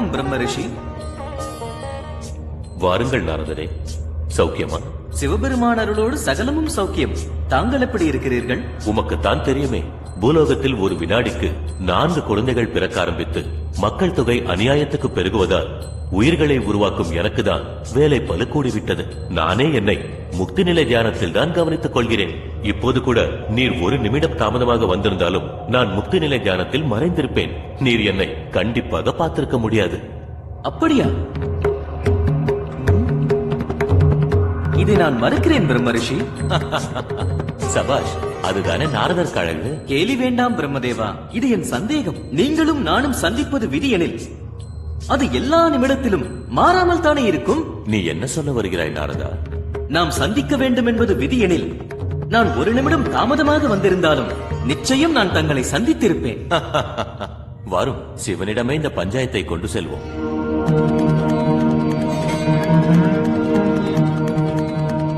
வணக்கம் பிரம்ம ரிஷி. வாருங்கள் நாரதரே, சௌக்கியமா? சிவபெருமான் அருளோடு சகலமும் சௌக்கியம். தாங்கள் எப்படி இருக்கிறீர்கள்? உமக்குத்தான் தெரியுமே, பூலோகத்தில் ஒரு வினாடிக்கு 4 குழந்தைகள் பிறக்க ஆரம்பித்து மக்கள் தொகை அநியாயத்துக்கு பெருகுவதால் உயிர்களை உருவாக்கும் எனக்குதான் வேலை பலு கூடிவிட்டது. நானே என்னை முக்தி நிலை தியானத்தில் தான் கவனித்துக் கொள்கிறேன். இப்போது கூட நீர் 1 நிமிடம் தாமதமாக வந்திருந்தாலும் நான் முக்தி நிலை தியானத்தில் மறைந்திருப்பேன். நீர் என்னை கண்டிப்பாக பார்த்திருக்க முடியாது. அப்படியா? இதை நான் மறுக்கிறேன் பிரம்ம ரிஷி. சபாஷ், அதுதானே நாரதர் கழகு. கேலி வேண்டாம் பிரம்மதேவா, இது என் சந்தேகம். நீங்களும் நானும் சந்திப்பது விதி எனில் அது எல்லா நிமிடத்திலும் மாறாமல் தானே இருக்கும். நீ என்ன சொல்ல வருகிறாய் நாரதா? நாம் சந்திக்க வேண்டும் என்பது விதி எனில் நான் 1 நிமிடம் தாமதமாக வந்திருந்தாலும் நிச்சயம் நான் தங்களை சந்தித்திருப்பேன். வரும் சிவனிடமே இந்த பஞ்சாயத்தை கொண்டு செல்வோம்.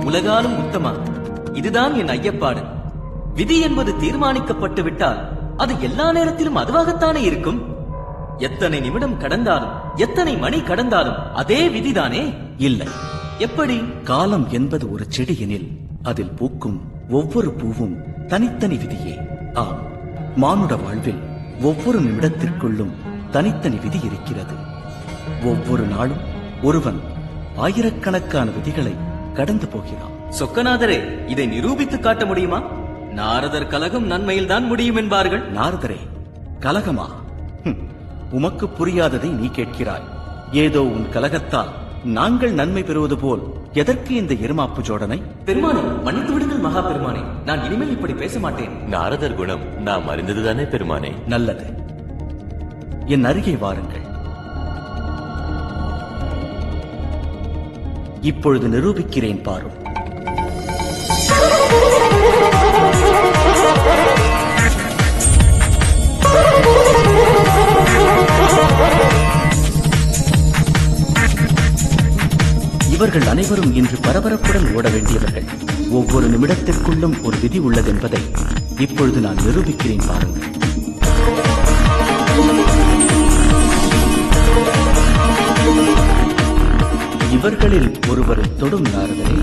உலகாலும் உத்தமா, இதுதான் என் ஐயப்பாடு. விதி என்பது தீர்மானிக்கப்பட்டு விட்டால் அது எல்லா நேரத்திலும் அதுவாகத்தானே இருக்கும். எத்தனை நிமிடம் கடந்தாலும் எத்தனை மணி கடந்தாலும் அதே விதிதானே. இல்லை. எப்படி? காலம் என்பது ஒரு செடி எனில் அதில் பூக்கும் ஒவ்வொரு பூவும் தனித்தனி விதியே. ஆம், மானுட வாழ்வில் ஒவ்வொரு நிமிடத்திற்குள்ளும் தனித்தனி விதி இருக்கிறது. ஒவ்வொரு நாளும் ஒருவன் ஆயிரக்கணக்கான விதிகளை கடந்து போகிறான். சொக்கநாதரே, இதை நிரூபித்து காட்ட முடியுமா? நாரதர் கலகம் நன்மையில் தான் முடியும் என்பார்கள். நாரதரே, கலகமா? உமக்கு புரியாததை நீ கேட்கிறாய். ஏதோ உன் கலகத்தால் நாங்கள் நன்மை பெறுவது போல் எதற்கு இந்த எருமாப்பு ஜோடனை? பெருமானே, மன்னித்து விடுங்கள் மகா பெருமானே. நான் இனிமேல் இப்படி பேச மாட்டேன். நாரதர் குணம் நாம் அறிந்ததுதானே பெருமானே. நல்லது, என் அருகே வாருங்கள். இப்பொழுது நிரூபிக்கிறேன் பாரும். இவர்கள் அனைவரும் இன்று பரபரப்புடன் ஓட வேண்டியவர்கள். ஒவ்வொரு நிமிடத்திற்குள்ளும் ஒரு விதி உள்ளது என்பதை இப்பொழுது நான் நிரூபிக்கிறேன் பாருங்கள். இவர்களில் ஒருவரை தொடும் நாரதரே.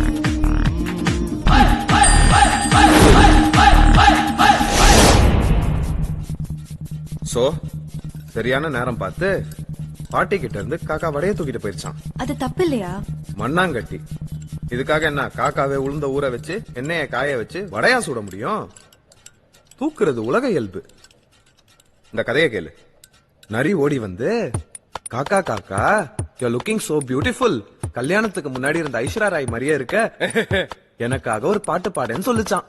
சோ சரியான நேரம் பார்த்து பாட்டி கிட்ட இருந்து காக்கா வடைய தூக்கிட்டு போயிருச்சான். அது தப்பு இல்லையா? மண்ணாங்கட்டி. இதுக்காக என்ன காக்காவே உளுந்த ஊற வச்சு எண்ணெய காய வச்சு வடையா சுட முடியும்? தூக்குறது உலக இயல்பு. இந்த கதையை கேளு. நரி ஓடி வந்து, காக்கா காக்கா, யூ லுக்கிங் சோ பியூட்டிஃபுல், கல்யாணத்துக்கு முன்னாடி இருந்த ஐஸ்வர்யா ராய் மாதிரியே இருக்க, எனக்காக ஒரு பாட்டு பாடுன்னு சொல்லிச்சான்.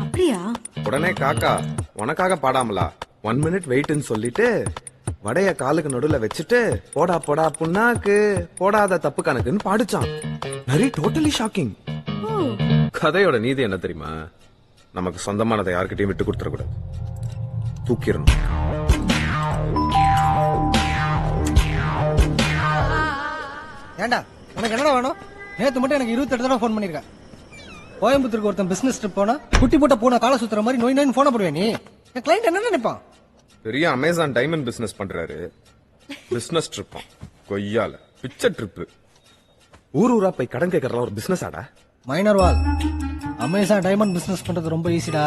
அப்படியா? உடனே காக்கா, உனக்காக பாடாமலா, 1 மினிட் வெயிட்னு சொல்லிட்டு வடைய காலுக்கு நடுவுல வச்சுட்டு போடா போடா புண்ணாக்கு போடாத தப்பு கணக்குன்னு பாடிச்சான். நரி டோட்டலி ஷாக்கிங். கதையோட நீதி என்ன தெரியுமா? நமக்கு சொந்தமானதை யார்கிட்டயும் விட்டு கொடுத்துட கூடாது, தூக்கிடணும். ஏண்டா உனக்கு என்னடா வேணும்? நேத்து மட்டும் எனக்கு 28 தடவை போன் பண்ணிருக்க. கோயம்புத்தூருக்கு ஒருத்தன் பிசினஸ் ட்ரிப் போனா குட்டி போட்ட போன கால சுத்துற மாதிரி நோய் நோய் போன போடுவேன். நீ என் கிளைண்ட் என்ன நினைப்பான்? பெரிய அமேசான் டைமண்ட் பிசினஸ் பண்றாரு. பிசினஸ் ட்ரிப் கொய்யால பிச்சை ட்ரிப். ஊர் ஊரா போய் கடன் கேட்கறலாம் ஒரு பிசினஸ் ஆடா. மைனர் வால், அமேசான் டைமண்ட் பிசினஸ் பண்றது ரொம்ப ஈஸிடா.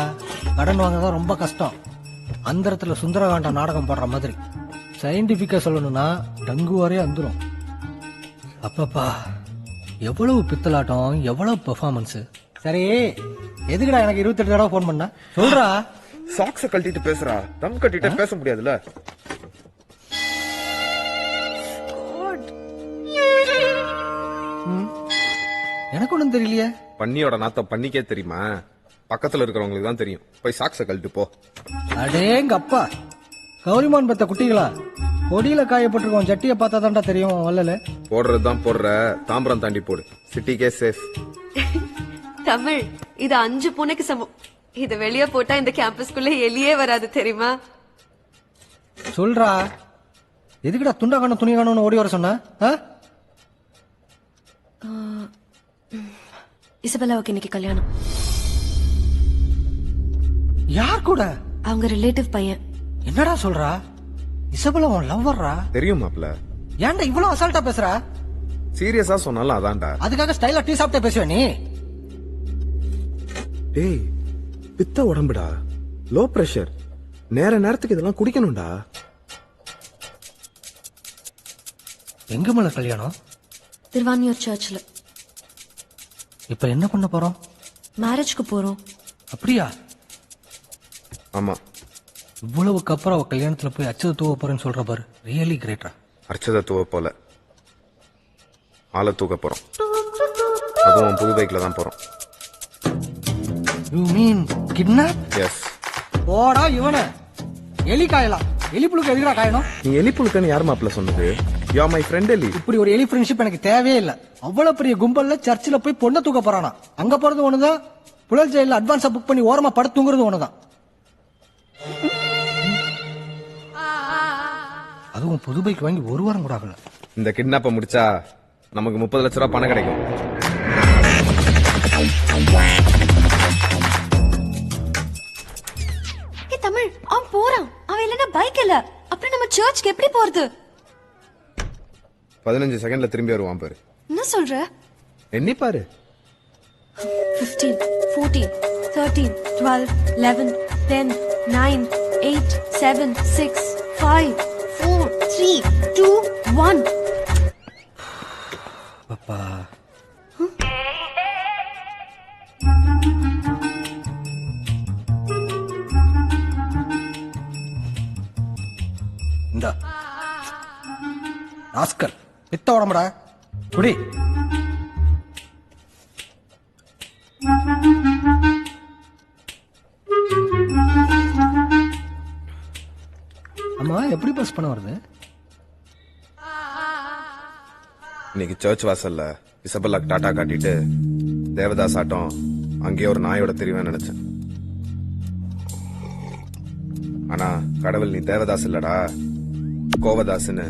கடன் வாங்கதான் ரொம்ப கஷ்டம். அந்தரத்துல சுந்தரகாண்ட நாடகம் போடுற மாதிரி. சயின்டிபிக்கா சொல்லணும்னா டங்கு வரையே வந்துரும். அப்பப்பா, எவ்வளவு பித்தலாட்டம், எவ்வளவு பெர்ஃபார்மன்ஸ். சரி, எதுக்குடா எனக்கு 28 தடவை போன் பண்ண? சொல்றா. சாக்ஸ கழட்டிட்டு பேசுறா, தம் கட்டிட்டு பேச முடியாதுல. எனக்கு ஒண்ணும் தெரியலையே. பன்னியோட நாத்தம் பண்ணிக்கே தெரியுமா? பக்கத்துல இருக்கிறவங்களுக்கு தான் தெரியும். போய் சாக்ஸ கழட்டு போ. அடேங்க அப்பா, கௌரிமான் பெத்த குட்டிகளா? கொடியில காயப்பட்டிருக்கோம், ஜட்டியை பார்த்தா தான்டா தெரியும். வல்லல போடுறதுதான் போடுற, தாம்பரம் தாண்டி போடு. சிட்டிக்கே சேஃப். தமிழ், இது 5 பூனைக்கு சமம். இது வெளியே போட்டா இந்த கேம்பஸ்குள்ள எலியே வராது தெரியுமா? சொல்றா. எதுக்குடா துண்டா காணும் துணி காணும்னு ஓடி வர சொன்ன? இசபெல்லாவுக்கு இன்னைக்கு கல்யாணம். யார் கூட? அவங்க ரிலேட்டிவ் பையன். என்னடா சொல்றா? இசபெல்லா உன் லவ்வர்ரா. தெரியும் மாப்ள. ஏன்டா இவ்வளவு அசால்ட்டா பேசுற? சீரியஸா சொன்னாலும் அதான்டா. அதுக்காக ஸ்டைலா டீ சாப்பிட்டே பேசுவ நீ? டேய் பித்த உடம்புடா, லோ பிரஷர், நேரத்துக்கு இதெல்லாம் குடிக்கணும்டா. எங்க மேல கல்யாணம்? திருவான்மியூர் சர்ச்ல. இப்ப என்ன பண்ண போறோம்? மேரேஜ்க்கு போறோம். அப்படியா? ஆமா, இவ்வளவுக்கு அப்புறம் அவ கல்யாணத்துல போய் அச்சத தூவ போறேன்னு சொல்ற பாரு, ரியலி கிரேட்ரா. அர்ச்சதை தூவ போல ஆளை தூக்க போறோம். அதுவும் புது பைக்ல தான் போறோம். You mean kidnap? எஸ். போடா இவன, எலி காயலாம். எலி புழுக்கு எதுக்குடா காயணும்? நீ எலி புழுக்கன்னு யார் மாப்ள சொன்னது? யூ ஆர் மை ஃப்ரெண்ட் எலி. இப்படி ஒரு எலி ஃப்ரெண்ட்ஷிப் எனக்கு தேவையே இல்ல. அவ்வளவு பெரிய கும்பல்ல சர்ச்சில் போய் பொண்ணை தூக்க போறானா? அங்க போறது ஒண்ணுதான், புழல் ஜெயில அட்வான்ஸா புக் பண்ணி ஓரமா படுத்துங்கிறது ஒண்ணுதான். அதுவும் புது பைக் வாங்கி ஒரு வாரம் கூட ஆகல. இந்த கிட்னாப்ப முடிச்சா நமக்கு 30 லட்ச ரூபாய் பணம் கிடைக்கும். ஏ தமிழ், அவன் போறான். அவன் இல்லனா பைக் இல்ல. அப்புறம் நம்ம சர்ச்சுக்கு எப்படி போறது? 15 செகண்ட்ல திரும்பி வருவான் பாரு. என்ன சொல்ற? எண்ணி பாரு. 15, 14, 13, 12, 11, 10, 9, 8, 7, 6, 5, 4, 3, 2, 1. பாப்பா இந்த ராஸ்கல் பித்த உடம்புடா, குடி. அம்மா எப்படி பஸ் பண்ண வருது? இன்னைக்கு சர்ச் வாசல்ல இசபெல்லாக்கு டாட்டா காட்டிட்டு தேவதாஸ் ஆட்டம் அங்கேயே ஒரு நாயோட தெரிவேன் நினைச்சேன். ஆனா கடவுள் நீ தேவதாஸ் இல்லடா, கோவதாஸ்ன்னு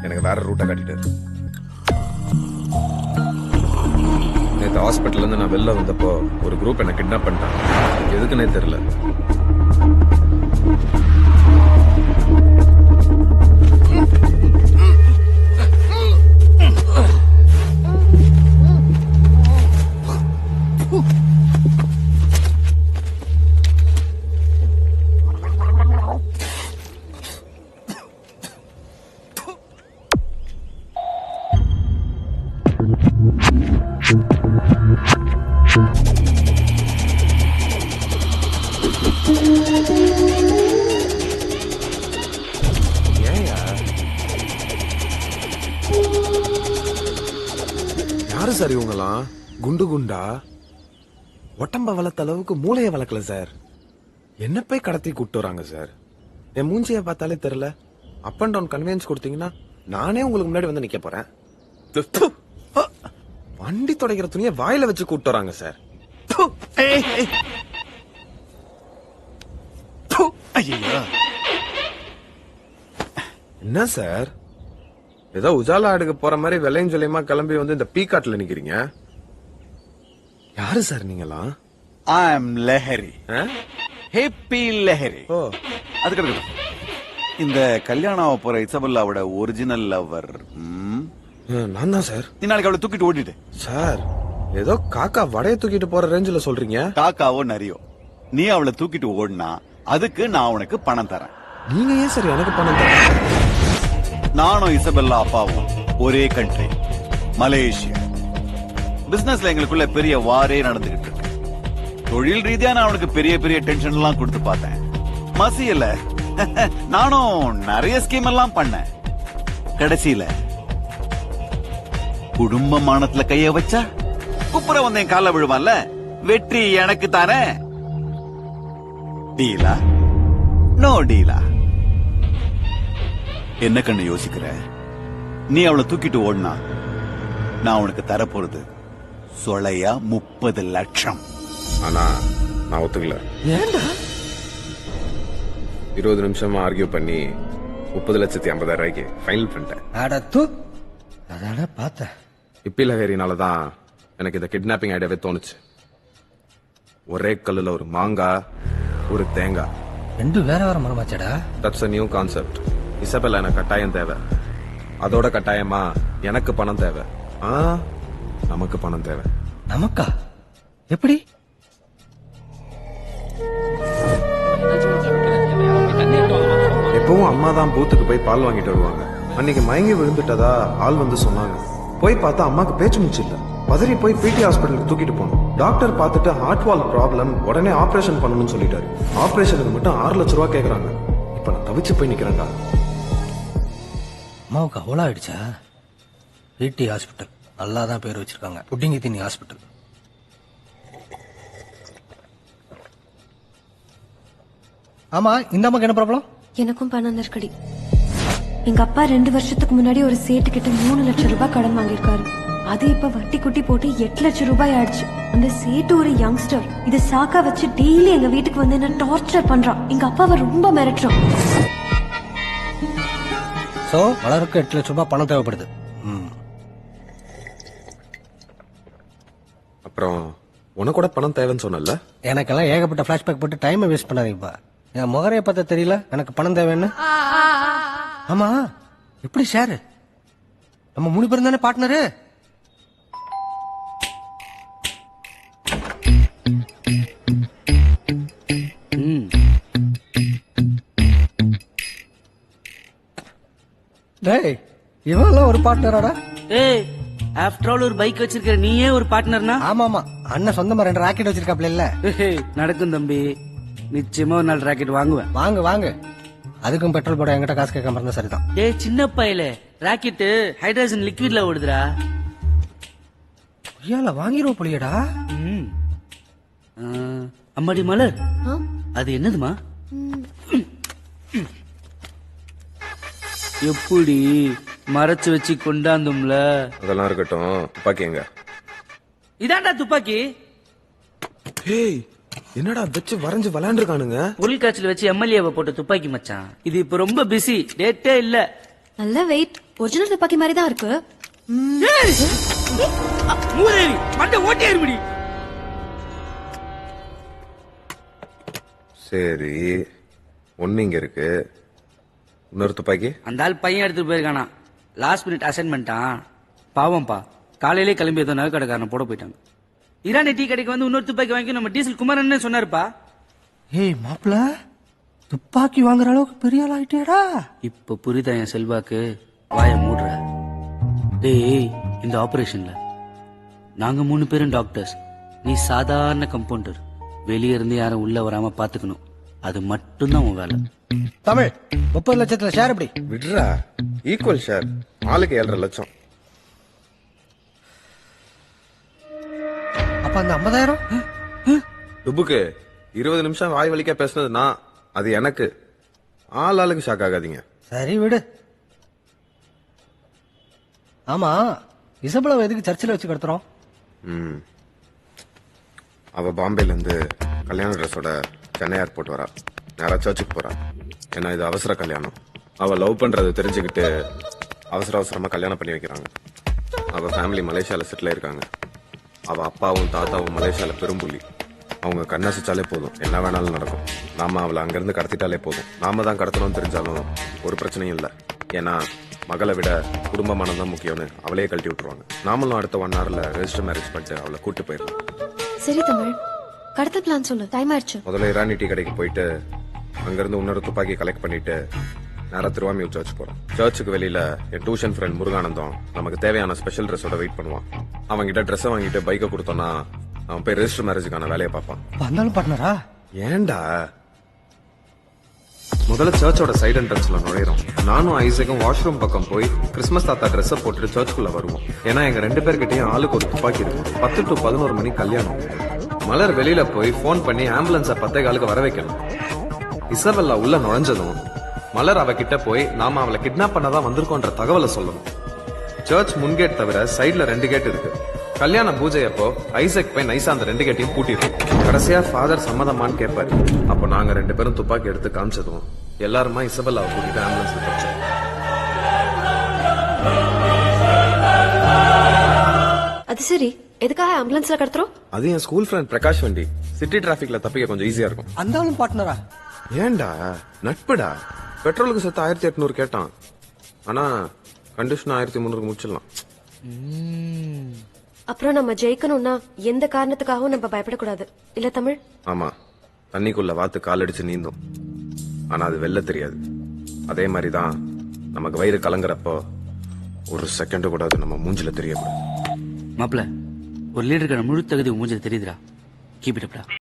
எனக்கு வேற ரூட்டை காட்டிட்டாரு. நேற்று ஹாஸ்பிட்டல்ல இருந்து நான் வெளில வந்தப்போ ஒரு குரூப் என்ன கிட்னாப் பண்ணிட்டாங்க. எதுக்குன்னே தெரியல. யாரு சார் இவங்கலாம்? குண்டு குண்டா ஒட்டம்ப வளர்த்த அளவுக்கு மூளைய வளர்க்கல சார். என்ன போய் கடத்தி கூட்டு வராங்க சார். என் மூஞ்சிய பார்த்தாலே தெரியல. அப் அண்ட் டவுன் கன்வீனியன்ஸ் கொடுத்தீங்கன்னா நானே உங்களுக்கு முன்னாடி வந்து நிக்க போறேன். து. வண்டி துடைக்கிற துணியை வாயில வச்சு கூட்டு வராங்க சார். து. து. என்ன சார், ஏதோ உஜாலா ஆடுக்கு போற மாதிரி வெள்ளையும் சொல்லியமா கிளம்பி வந்து இந்த பீக்காட்ல நிக்கிறீங்க. யாரு சார் நீங்களாம்? I am Lahari. Happy Lahari. ஓ, அதுக்கு இருக்கட்டும். இந்த கல்யாணம் ஆக போற இசபெல்லாவோட ஒரிஜினல் லவர் நான் தான் சார். நீ நாளைக்கு அவளை தூக்கிட்டு ஓடிட்டு. சார், ஏதோ காக்கா வடைய தூக்கிட்டு போற ரேஞ்சில சொல்றீங்க. காக்காவோ நரியோ, நீ அவளை தூக்கிட்டு ஓடினா அதுக்கு நான் உனக்கு பணம் தரேன். நீங்க ஏன் சார் எனக்கு பணம் தரீங்க? நானும் இசபெல்லா அப்பாவும் ஒரே கண்ட்ரி, மலேசியா. பிசினஸ்ல எங்களுக்குள்ள பெரிய வாரே நடந்துகிட்டு இருக்கு. தொழில் ரீதியா நான் அவனுக்கு பெரிய பெரிய டென்ஷன் எல்லாம் கொடுத்து பார்த்தேன். மசியல. நானும் நிறைய ஸ்கீம் எல்லாம் பண்ணேன். கடைசியில குடும்பமானத்துல கைய வச்சா குப்புற வந்து என் கால விழுவான்ல, வெற்றி எனக்கு தானே. டீலா நோ டீலா? என்ன கண்ணு யோசிக்கிற? நீ அவளை தூக்கிட்டு ஓடினா நான் உனக்கு தரப்போறது சொலையா 30 லட்சம். ஆனா நான் ஒத்துக்கல. ஏண்டா? 20 நிமிஷமா ஆர்கியூ பண்ணி 30,50,000 ஃபைனல் பண்ணிட்டேன். அடத்து, அதான பார்த்தேன். இப்பி லஹரினாலதான் எனக்கு இந்த கிட்னாப்பிங் ஐடியாவே தோணுச்சு. ஒரே கல்லுல ஒரு மாங்காய், ஒரு தேங்காய். ரெண்டு வேற வேற மரமாச்சடா. That's a new concept. Isabella எனக்கு கட்டாயம் தேவை. அதோட கட்டாயமா எனக்கு பணம் தேவை. நமக்கு பணம் தேவை. நமக்கா? எப்படி? எப்பவும் அம்மா தான் பூத்துக்கு போய் பால் வாங்கிட்டு வருவாங்க. அன்னைக்கு மயங்கி விழுந்துட்டதா ஆள் வந்து சொன்னாங்க. போய் பார்த்தா அம்மாக்கு பேச்சு மூச்சு இல்ல. பதறி போய் பிடி ஹாஸ்பிட்டலுக்கு தூக்கிட்டு போனோம். டாக்டர் பார்த்துட்டு ஹார்ட் வால் ப்ராப்ளம், உடனே ஆபரேஷன் பண்ணணும்னு சொல்லிட்டாரு. ஆபரேஷனுக்கு மட்டும் 6 லட்சம் ரூபாய் கேக்குறாங்க. இப்ப நான் தவிச்சு போய் நிக்கிறேன்டா. அம்மாவுக்கு அவ்வளோ ஆயிடுச்சா? பிடி ஹாஸ்பிட்டல் நல்லா தான் பேர் வச்சிருக்காங்க. புட்டிங்கி தீனி ஹாஸ்பிட்டல். ஆமா, இந்த அம்மாக்கு என்ன ப்ராப்ளம்? எனக்கும் பணம் நெருக்கடி. எங்க அப்பா 2 வருஷத்துக்கு முன்னாடி ஒரு சேட்டு கிட்ட 3 லட்சம் ரூபாய் கடன் வாங்கியிருக்காரு. அது இப்ப வட்டி குட்டி போட்டு 8 லட்சம் ரூபாய் ஆயிடுச்சு. அந்த சேட்டு ஒரு யங்ஸ்டர். இத சாக்கா வச்சு டெய்லி எங்க வீட்டுக்கு வந்து என்ன டார்ச்சர் பண்றான். எங்க அப்பாவை ரொம்ப மிரட்டுறான். சோ வளருக்கு 8 லட்சம் ரூபாய் பணம் தேவைப்படுது. அப்புறம் உனக்கு கூட பணம் தேவைன்னு சொன்னல. எனக்கெல்லாம் ஏகப்பட்ட பிளாஷ்பேக் போட்டு டைமை வேஸ்ட் பண்ணாதீங்கப்பா. என் முகரைய பார்த்தா தெரியல எனக்கு பணம் தேவைன்னு. ஆமா, எப்படி ஷேர்? நம்ம 3 பேரும் தானே பார்ட்னரு. டேய், இவெல்லாம் ஒரு பார்ட்னராடா? ஏய், ஆஃப்டர் ஆல் ஒரு பைக் வச்சிருக்கிற நீயே ஒரு பார்ட்னர்னா? ஆமா ஆமா, அண்ணன் சொந்தமா 2 ராக்கெட் வச்சிருக்காப்ல இல்ல. நடக்கும் தம்பி, நிச்சயமா ஒரு நாள் ராக்கெட் வாங்குவேன். வாங்க வாங்க, அதுக்கும் பெட்ரோல் போட என்கிட்ட காசு கேட்காம இருந்தா சரிதான். டேய் சின்ன பையல, ராக்கெட் ஹைட்ரஜன் லிக்விட்ல ஓடுதுடா. ஐயால வாங்கிடுவோம் புளியடா. அம்மாடி மலர், அது என்னதுமா? எப்படி மறைச்சு வச்சு கொண்டாந்தோம்ல. அதெல்லாம் இருக்கட்டும், துப்பாக்கி எங்க? இதான்டா துப்பாக்கி. ஏய், என்னடா வச்சு வரைஞ்சு விளையாண்டுருக்கானுங்க. பொருள் காய்ச்சல் வச்சு எம்எல்ஏவை போட்ட துப்பாக்கி மச்சான். இது இப்ப ரொம்ப பிஸி, டேட்டே இல்ல. நல்ல வெயிட், ஒரிஜினல் துப்பாக்கி மாதிரி தான் இருக்கு. மூதேவி மண்டை ஓட்டியாரு முடி. சரி, ஒண்ணு இங்க இருக்கு. இன்னொரு துப்பாக்கி அந்த ஆள் பையன் எடுத்துட்டு போயிருக்கானா. Last minute அசைன்மெண்டான். பாவம்பா, காலையிலே கிளம்பி ஏதோ நகை கடைக்காரனை போட போயிட்டாங்க. இரானி டீ கடைக்கு வந்து இன்னொரு துப்பாக்கி வாங்கி நம்ம டீசல் குமாரன் சொன்னாருப்பா. ஏய் மாப்பிள, துப்பாக்கி வாங்குற அளவுக்கு பெரிய ஆள் ஆயிட்டேடா. இப்ப புரியுதா என் செல்வாக்கு? வாய மூடுற. டேய், இந்த ஆபரேஷன்ல நாங்க 3 பேரும் டாக்டர்ஸ், நீ சாதாரண கம்பவுண்டர். வெளியே இருந்து யாரும் உள்ள வராம பாத்துக்கணும். அது மட்டும்தான் உன் வேலை. தமிழ் 30 லட்சத்துல ஷேர் எப்படி? விட்றா, ஈக்குவல் ஷேர். ஆளுக்கு 7.5 லட்சம். அப்ப அந்த 50,000 டுபுக்கு 20 நிமிஷம் வாய் வலிக்க பேசுனது நான், அது எனக்கு. ஆளுக்கு ஷாக் ஆகாதீங்க. சரி விடு. ஆமா, இசபலாவை எதுக்கு சர்ச்சில் வச்சு கடத்துறோம்? அவ பாம்பேல இருந்து கல்யாண ட்ரெஸ்ஸோட சென்னை ஏர்போர்ட் வரா. நேரா சர்ச்சுக்கு போறா. ஏன்னா இது அவசர கல்யாணம். அவ லவ் பண்றது தெரிஞ்சுக்கிட்டு அவசரமா கல்யாணம் பண்ணி வைக்கிறாங்க. அவ ஃபேமிலி மலேசியால செட்டில் இருக்காங்க. அவ அப்பாவும் தாத்தாவும் மலேசியால பெரும்புள்ளி. அவங்க கண்ணாசிச்சாலே போதும், என்ன வேணாலும் நடக்கும். நாம அவளை அங்கிருந்து கடத்திட்டாலே போதும். நாம தான் கடத்தணும்னு தெரிஞ்சாலும் ஒரு பிரச்சனையும் இல்லை. ஏன்னா மகளை விட குடும்பமானம் தான் முக்கியம்னு அவளையே கழட்டி விட்டுருவாங்க. நாமளும் அடுத்த 1 hourல ரெஜிஸ்டர் மேரேஜ் பண்ணிட்டு அவளை கூட்டு போயிடலாம். சரி தமிழ், கடத்த பிளான் சொல்லு. டைம் ஆயிடுச்சு. முதல்ல இரானி டீ கடைக்கு போயிட்டு அங்கிருந்து இன்னொரு துப்பாக்கி கலெக்ட் பண்ணிட்டு நேரா திருவாமியூர் சர்ச் போறோம். சர்ச்சுக்கு வெளியில என் டியூஷன் ஃப்ரெண்ட் முருகானந்தம் நமக்கு தேவையான ஸ்பெஷல் ட்ரெஸ்ஸோட வெயிட் பண்ணுவான். அவங்க கிட்ட ட்ரெஸ் வாங்கிட்டு பைக்கை கொடுத்தோம்னா அவன் போய் ரெஜிஸ்டர் மேரேஜுக்கான வேலையை பார்ப்பான். வந்தாலும் பார்ட்னரா? ஏண்டா, முதல்ல சர்ச்சோட சைட் என்ட்ரன்ஸ்ல நுழையிறோம். நானும் ஐசக்கும் வாஷ்ரூம் பக்கம் போய் கிறிஸ்மஸ் தாத்தா ட்ரெஸ்ஸை போட்டுட்டு சர்ச்சுக்குள்ள வருவோம். ஏன்னா எங்க 2 பேர்கிட்டயும் ஆளுக்கு ஒரு துப்பாக்கி இருக்கும். 10 to 11 மணி கல்யாணம். மலர் வெளியில போய் போன் பண்ணி ஆம்புலன்ஸை 10:15 வர வைக்கணும். இசபெல்லா உள்ள நுழைஞ்சதும் மலர் அவகிட்ட போய் நாம அவளை கிட்னாப் பண்ணதான் வந்திருக்கோன்ற தகவலை சொல்லணும். சர்ச் முன்கேட் தவிர சைட்ல 2 கேட் இருக்கு. கல்யாண பூஜை அப்போ ஐசக் போய் நைசா அந்த 2 கேட்டையும் பூட்டிடும். கடைசியா ஃபாதர் சம்மதமான்னு கேட்பாரு. அப்போ நாங்க 2 பேரும் துப்பாக்கி எடுத்து காமிச்சதும் எல்லாருமா இசபெல்லாவை கூட்டிட்டு ஆம்புலன்ஸ்ல போச்சோம். அது சரி, எதுக்காக ஆம்புலன்ஸ்ல கடத்துறோம்? அது என் ஸ்கூல் ஃப்ரெண்ட் பிரகாஷ் வண்டி. சிட்டி டிராபிக்ல தப்பிக்க கொஞ்சம் ஈஸியா இருக்கும். அந்தாலும் பார்ட்னரா? ஏண்டா, நட்புடா. பெட்ரோலுக்கு சேர்த்து 1800 கேட்டான். ஆனா கண்டிஷன் 1300 முடிச்சிடலாம். அப்புறம் நம்ம ஜெயிக்கணும்னா எந்த காரணத்துக்காகவும் நம்ம பயப்படக்கூடாது இல்ல தமிழ்? ஆமா, தண்ணிக்குள்ள வாத்து காலடிச்சு நீந்தும். ஆனா அது வெல்ல தெரியாது. அதே மாதிரிதான் நமக்கு வயிறு கலங்குறப்போ ஒரு செகண்ட் கூட அது நம்ம மூஞ்சில தெரியக்கூடாது. மாப்பிள, ஒரு லீடருக்கான முழு தகுதி மூஞ்சில தெரியுதுடா. Keep it அப்டா.